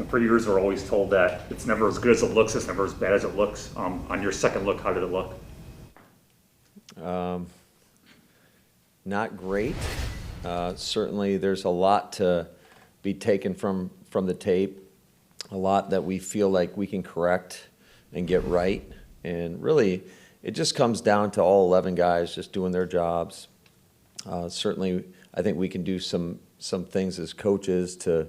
For years, we're always told that it's never as good as it looks, it's never as bad as it looks. On your second look, how did it look? Not great. Certainly, there's a lot to be taken from the tape, a lot that we feel like we can correct and get right. And really, it just comes down to all 11 guys just doing their jobs. Certainly, I think we can do some things as coaches to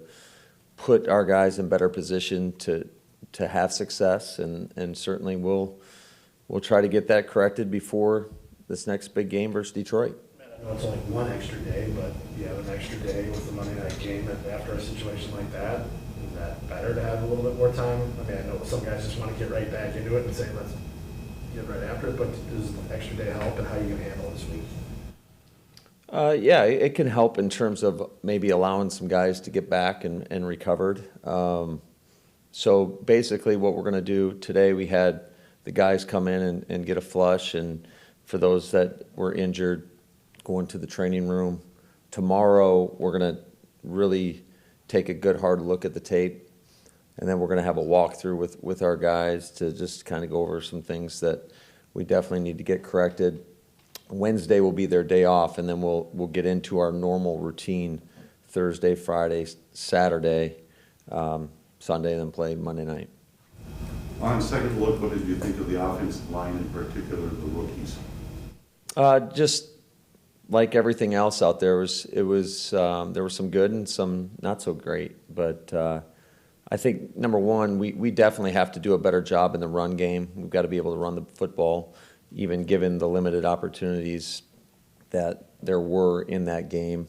put our guys in better position to have success, and certainly we'll try to get that corrected before this next big game versus Detroit. I know it's only one extra day, but you have an extra day with the Monday night game after a situation like that. Is that better to have a little bit more time? I mean, I know some guys just want to get right back into it and say, let's get right after it, but does the extra day help, and how are you going to handle this week? Yeah, it can help in terms of maybe allowing some guys to get back and recovered. So basically what we're going to do today, we had the guys come in and get a flush, and for those that were injured, go into the training room. Tomorrow we're going to really take a good hard look at the tape, and then we're going to have a walkthrough with our guys to just kind of go over some things that we definitely need to get corrected. Wednesday will be their day off, and then we'll get into our normal routine Thursday, Friday, Saturday, Sunday, and then play Monday night. On second look, what did you think of the offensive line, in particular the rookies? Just like everything else out there, there was some good and some not so great. But I think number one, we definitely have to do a better job in the run game. We've got to be able to run the football, even given the limited opportunities that there were in that game.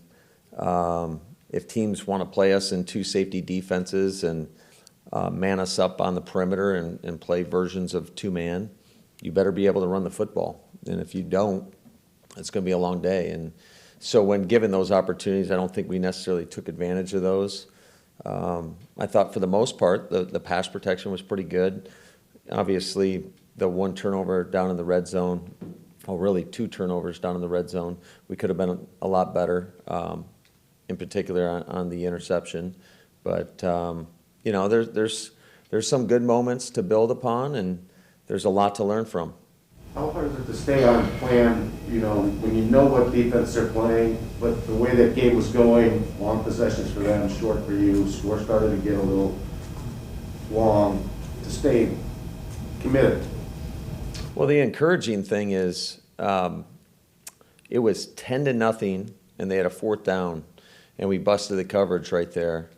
If teams want to play us in two safety defenses and man us up on the perimeter and play versions of two-man, you better be able to run the football. And if you don't, it's going to be a long day. And so when given those opportunities, I don't think we necessarily took advantage of those. I thought for the most part, the pass protection was pretty good. Obviously, the one turnover down in the red zone, or really two turnovers down in the red zone, we could have been a lot better, in particular on the interception. But, you know, there's some good moments to build upon, and there's a lot to learn from. How hard is it to stay on plan, you know, when you know what defense they're playing, but the way that game was going, long possessions for them, short for you, score started to get a little long, to stay committed? Well, the encouraging thing is it was 10-0, and they had a fourth down, and we busted the coverage right there.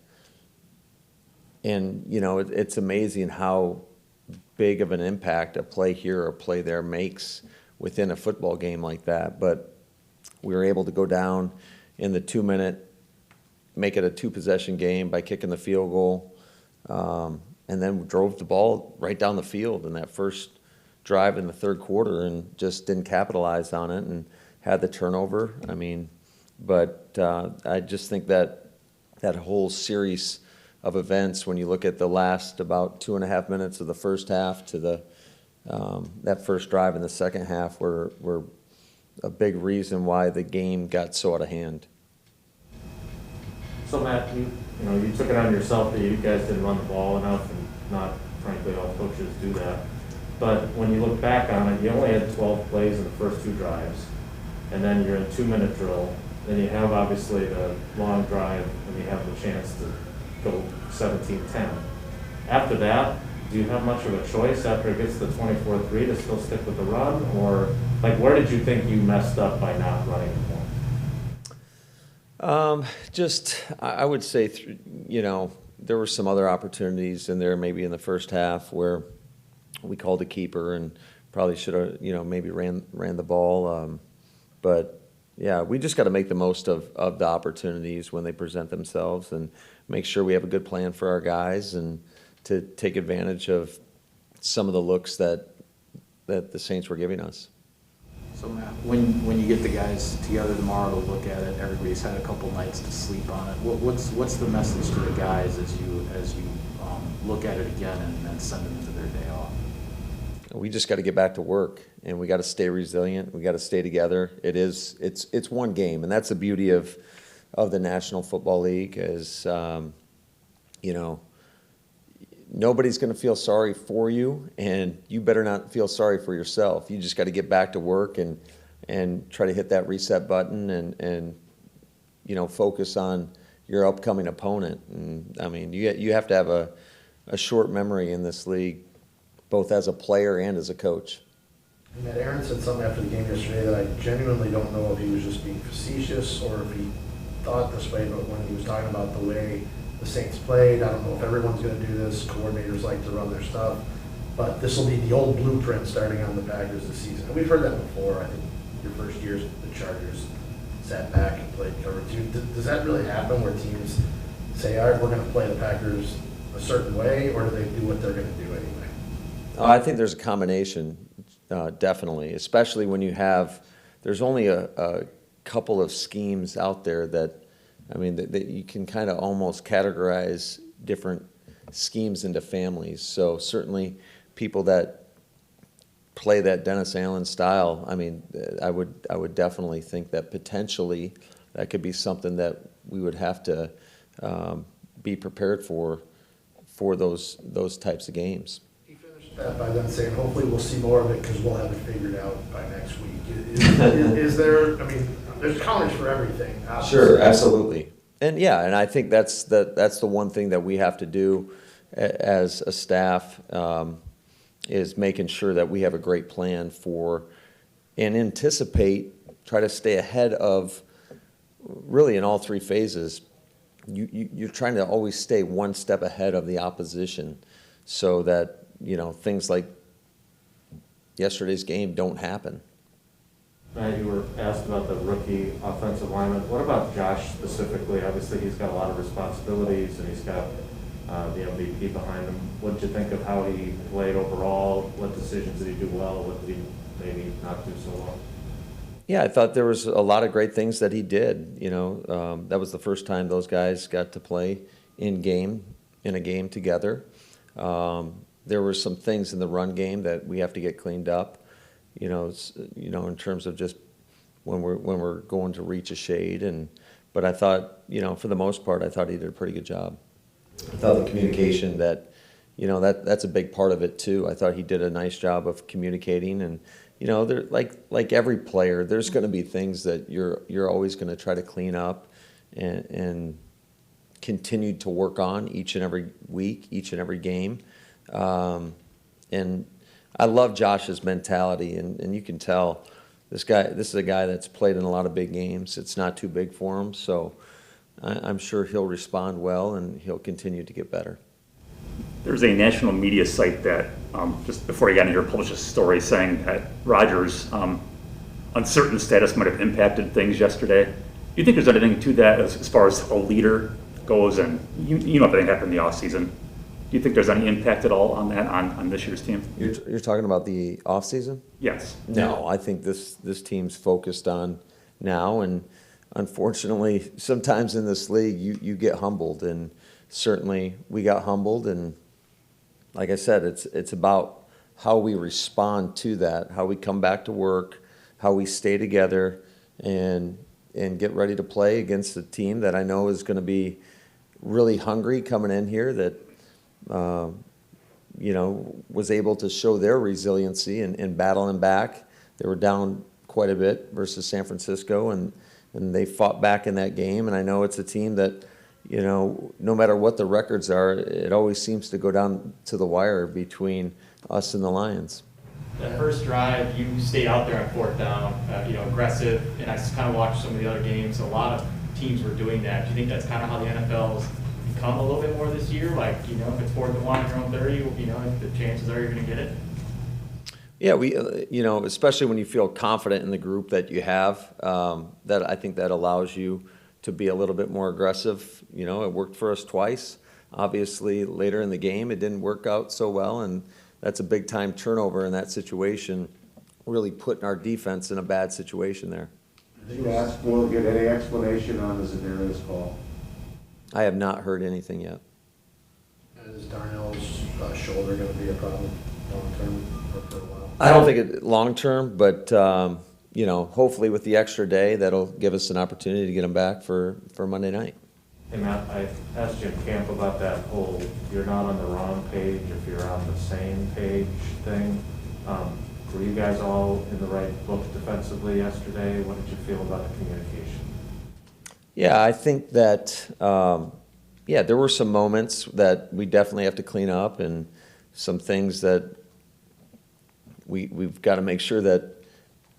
And, you know, it's amazing how big of an impact a play here or a play there makes within a football game like that. But we were able to go down in the 2-minute, make it a two-possession game by kicking the field goal, and then drove the ball right down the field in that first drive in the third quarter and just didn't capitalize on it and had the turnover. I mean, but I just think that whole series of events, when you look at the last about 2.5 minutes of the first half to that first drive in the second half, were a big reason why the game got so out of hand. So Matt, you took it on yourself that you guys didn't run the ball enough, and not frankly all coaches do that. But when you look back on it, you only had 12 plays in the first two drives, and then you're in 2-minute drill. Then you have obviously the long drive, and you have the chance to go 17-10. After that, do you have much of a choice after it gets to 24-3 to still stick with the run? Or, like, where did you think you messed up by not running the ball? I would say, you know, there were some other opportunities in there maybe in the first half where we called a keeper and probably should have, you know, maybe ran the ball. But yeah, we just got to make the most of the opportunities when they present themselves and make sure we have a good plan for our guys and to take advantage of some of the looks that the Saints were giving us. So Matt, when you get the guys together tomorrow to look at it, everybody's had a couple nights to sleep on it. What's the message to the guys as you look at it again and then send them into their day off? We just got to get back to work, and we got to stay resilient. We got to stay together. It's one game, and that's the beauty of the National Football League is, you know, nobody's going to feel sorry for you, and you better not feel sorry for yourself. You just got to get back to work and try to hit that reset button and focus on your upcoming opponent. And I mean, you have to have a short memory in this league, both as a player and as a coach. And that Aaron said something after the game yesterday that I genuinely don't know if he was just being facetious or if he thought this way, but when he was talking about the way the Saints played, I don't know if everyone's going to do this, coordinators like to run their stuff, but this will be the old blueprint starting on the Packers this season. And we've heard that before. I think your first years, the Chargers sat back and played cover two. Does that really happen where teams say, all right, we're going to play the Packers a certain way, or do they do what they're going to do anyway? I think there's a combination, definitely, especially when there's only a couple of schemes out there that you can kind of almost categorize different schemes into families. So certainly people that play that Dennis Allen style, I would definitely think that potentially that could be something that we would have to be prepared for those types of games. He finished that by then saying, hopefully we'll see more of it because we'll have it figured out by next week. Is there, there's counters for everything. Obviously. Sure, absolutely. And I think that's the one thing that we have to do as a staff, is making sure that we have a great plan and try to stay ahead of, really in all three phases. You're trying to always stay one step ahead of the opposition so that, things like yesterday's game don't happen. Matt, you were asked about the rookie offensive lineman. What about Josh specifically? Obviously, he's got a lot of responsibilities, and he's got the MVP behind him. What did you think of how he played overall? What decisions did he do well? What did he maybe not do so well? Yeah, I thought there was a lot of great things that he did. That was the first time those guys got to play in a game together. There were some things in the run game that we have to get cleaned up. In terms of just when we're going to reach a shade, but I thought, for the most part, I thought he did a pretty good job. I thought the communication that's a big part of it too. I thought he did a nice job of communicating, and there, like every player, there's going to be things that you're always going to try to clean up and continue to work on each and every week, each and every game, and I love Josh's mentality, and you can tell this is a guy that's played in a lot of big games. It's not too big for him, so I'm sure he'll respond well, and he'll continue to get better. There's a national media site that, just before I got in here, published a story saying that Rodgers' uncertain status might have impacted things yesterday. Do you think there's anything to that as far as a leader goes? And you know everything happened in the offseason. Do you think there's any impact at all on that, on this year's team? You're talking about the offseason? Yes. No, I think this team's focused on now, and unfortunately, sometimes in this league, you get humbled, and certainly we got humbled, and like I said, it's about how we respond to that, how we come back to work, how we stay together, and get ready to play against a team that I know is going to be really hungry coming in here, that was able to show their resiliency and battling back. They were down quite a bit versus San Francisco, and they fought back in that game. And I know it's a team that, no matter what the records are, it always seems to go down to the wire between us and the Lions. That first drive, you stayed out there on fourth down, aggressive, and I kind of watched some of the other games. A lot of teams were doing that. Do you think that's kind of how the NFL's become a little bit more this year? Like, if it's 4th and 1 on your own 30, the chances are you're going to get it? Yeah, we, especially when you feel confident in the group that you have, that I think that allows you to be a little bit more aggressive. It worked for us twice. Obviously, later in the game, it didn't work out so well, and that's a big-time turnover in that situation, really putting our defense in a bad situation there. Did you ask Will to get any explanation on the Zedarius call? I have not heard anything yet. Is Darnell's shoulder going to be a problem long-term or for a while? I don't think it long-term, but, hopefully with the extra day, that'll give us an opportunity to get him back for Monday night. Hey Matt, I asked Jim Camp about that whole you're not on the wrong page if you're on the same page thing. Were you guys all in the right book defensively yesterday? What did you feel about the communication? Yeah, I think that, yeah, there were some moments that we definitely have to clean up and some things that we've got to make sure that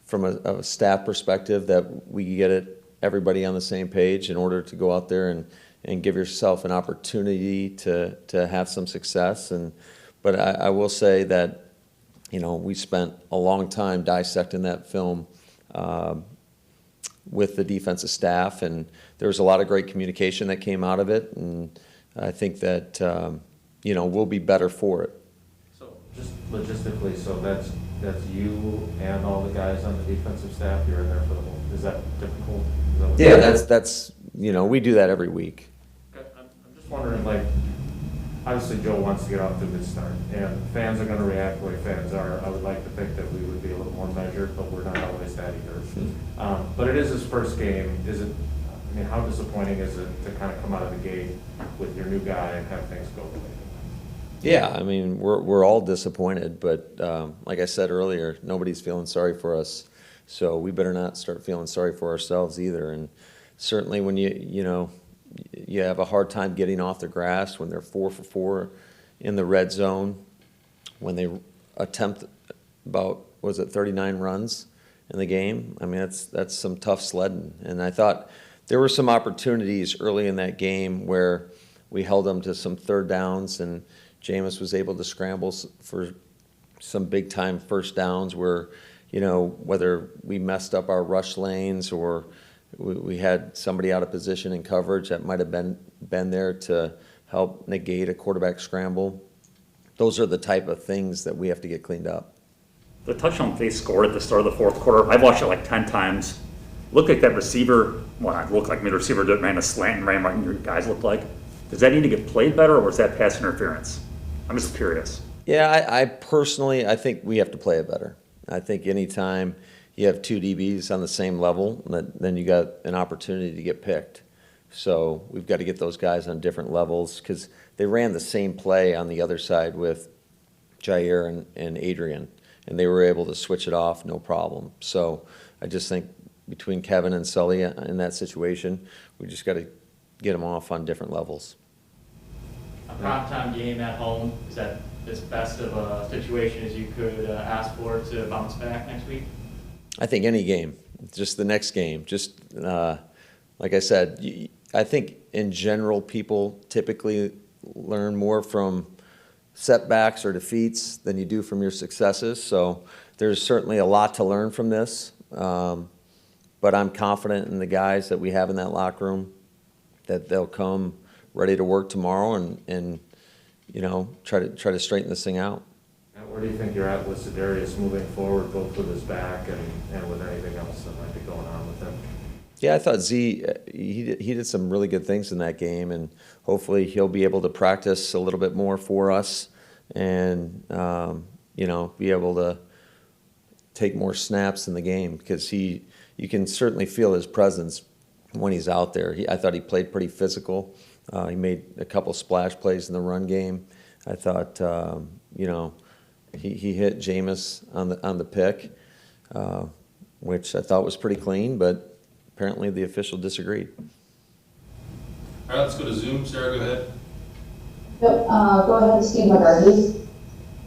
from a staff perspective that we get everybody on the same page in order to go out there and give yourself an opportunity to have some success. But I will say that, you know, we spent a long time dissecting that film with the defensive staff, and there was a lot of great communication that came out of it, and I think that, you know, we'll be better for it. So just logistically, so that's you and all the guys on the defensive staff, you're in there for the whole, is that typical? Yeah, that's, you know, we do that every week. I'm just wondering, like, obviously Joe wants to get off to a good start, and fans are gonna react the way fans are. I would like to think that we would be a little more measured, but we're not always that either. But it is his first game. Is it, I mean, how disappointing is it to kind of come out of the gate with your new guy and have things go the way they Yeah, I mean, we're all disappointed, but like I said earlier, nobody's feeling sorry for us, so we better not start feeling sorry for ourselves either. And certainly when you know, you have a hard time getting off the grass when they're 4 for 4 in the red zone, when they attempt about, was it 39 runs in the game? I mean, that's some tough sledding. And I thought there were some opportunities early in that game where we held them to some third downs, and Jameis was able to scramble for some big-time first downs where, you know, whether we messed up our rush lanes or we had somebody out of position in coverage that might have been there to help negate a quarterback scramble. Those are the type of things that we have to get cleaned up. The touchdown they scored at the start of the fourth quarter, I've watched it like 10 times. Looked like that receiver, well, it looked like the receiver ran a slant and ran right in your guys looked like. Does that need to get played better, or was that pass interference? I'm just curious. Yeah, I personally, I think we have to play it better. I think anytime you have two DBs on the same level, then you got an opportunity to get picked. So we've got to get those guys on different levels because they ran the same play on the other side with Jair and Adrian, and they were able to switch it off no problem. So I just think between Kevin and Sully in that situation, we just got to get them off on different levels. A primetime game at home, is that as best of a situation as you could ask for to bounce back next week? I think any game, just the next game. Just like I said, I think in general people typically learn more from setbacks or defeats than you do from your successes. So there's certainly a lot to learn from this. But I'm confident in the guys that we have in that locker room that they'll come ready to work tomorrow and you know, try to straighten this thing out. Where do you think you're at with Sedarius moving forward, both with his back and with anything else that might be going on with him? Yeah, I thought he did some really good things in that game, and hopefully he'll be able to practice a little bit more for us and, you know, be able to take more snaps in the game because you can certainly feel his presence when he's out there. I thought he played pretty physical. He made a couple splash plays in the run game. I thought, you know, he hit Jameis on the pick, which I thought was pretty clean, but apparently the official disagreed. All right, let's go to Zoom. Sarah, go ahead. Yep, go ahead, Steve McCarthy.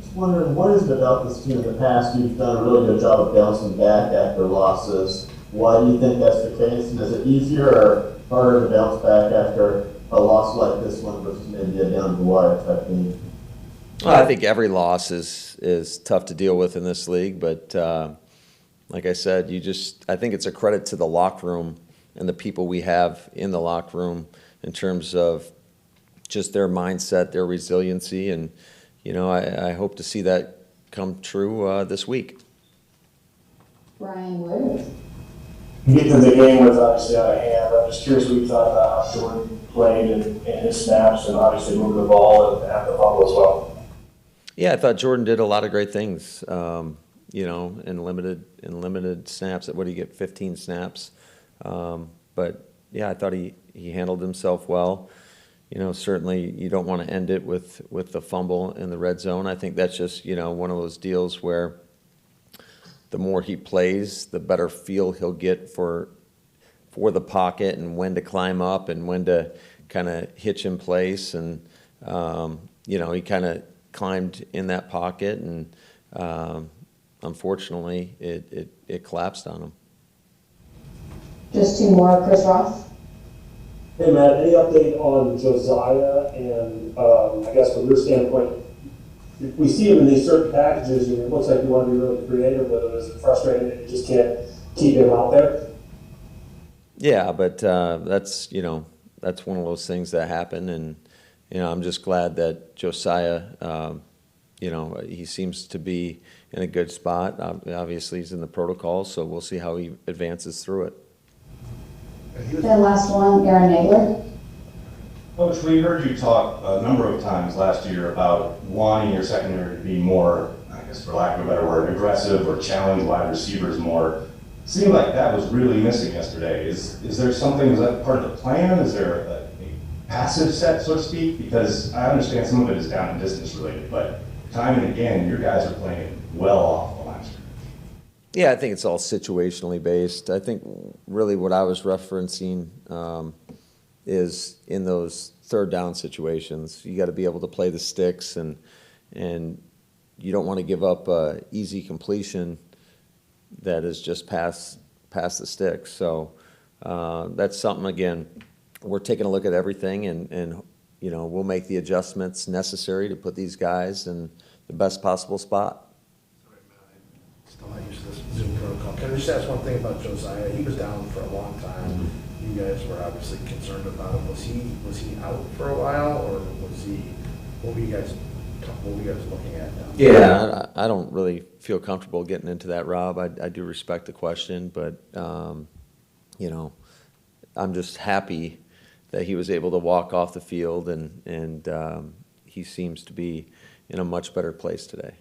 Just wondering, what is it about this team in the past? You've done a really good job of bouncing back after losses. Why do you think that's the case? And is it easier or harder to bounce back after a loss like this one versus maybe a down the wire type game? Well, I think every loss is tough to deal with in this league, but like I said, I think it's a credit to the locker room and the people we have in the locker room in terms of just their mindset, their resiliency, and you know, I hope to see that come true this week. Brian Wood. Getting the game was obviously out of hand. I'm just curious what you thought about how Jordan played and his snaps and obviously moving the ball and have the fumble as well. Yeah, I thought Jordan did a lot of great things, you know, in limited snaps. What did he get, 15 snaps? But, yeah, I thought he he handled himself well. You know, certainly you don't want to end it with the fumble in the red zone. I think that's just, you know, one of those deals where the more he plays, the better feel he'll get for the pocket and when to climb up and when to kind of hitch in place. And, you know, he kind of climbed in that pocket, and unfortunately it collapsed on him. Just two more, Chris Ross. Hey Matt, any update on Josiah? And I guess from your standpoint, if we see him in these certain packages, and it looks like you want to be really creative with him. Is it frustrating that you just can't keep him out there? Yeah, but that's, you know, that's one of those things that happen, and you know, I'm just glad that Josiah, you know, he seems to be in a good spot. Obviously, he's in the protocol, so we'll see how he advances through it. And last one, Aaron Nagler. Coach, we heard you talk a number of times last year about wanting your secondary to be more, I guess for lack of a better word, aggressive or challenge wide receivers more. Seemed like that was really missing yesterday. Is there something, is that part of the plan? Is there a passive set, so to speak? Because I understand some of it is down and distance related, but time and again, your guys are playing well off the line. Yeah, I think it's all situationally based. I think really what I was referencing is in those third down situations, you got to be able to play the sticks, and you don't want to give up a easy completion that is just past the sticks. So that's something, again, we're taking a look at everything, and you know, we'll make the adjustments necessary to put these guys in the best possible spot. Still not used to this Zoom protocol. Can I just ask one thing about Josiah? He was down for a long time. You guys were obviously concerned about him. Was he out for a while, or was he? What were you guys looking at down there? Yeah, I don't really feel comfortable getting into that, Rob. I do respect the question, but you know, I'm just happy that he was able to walk off the field, and he seems to be in a much better place today.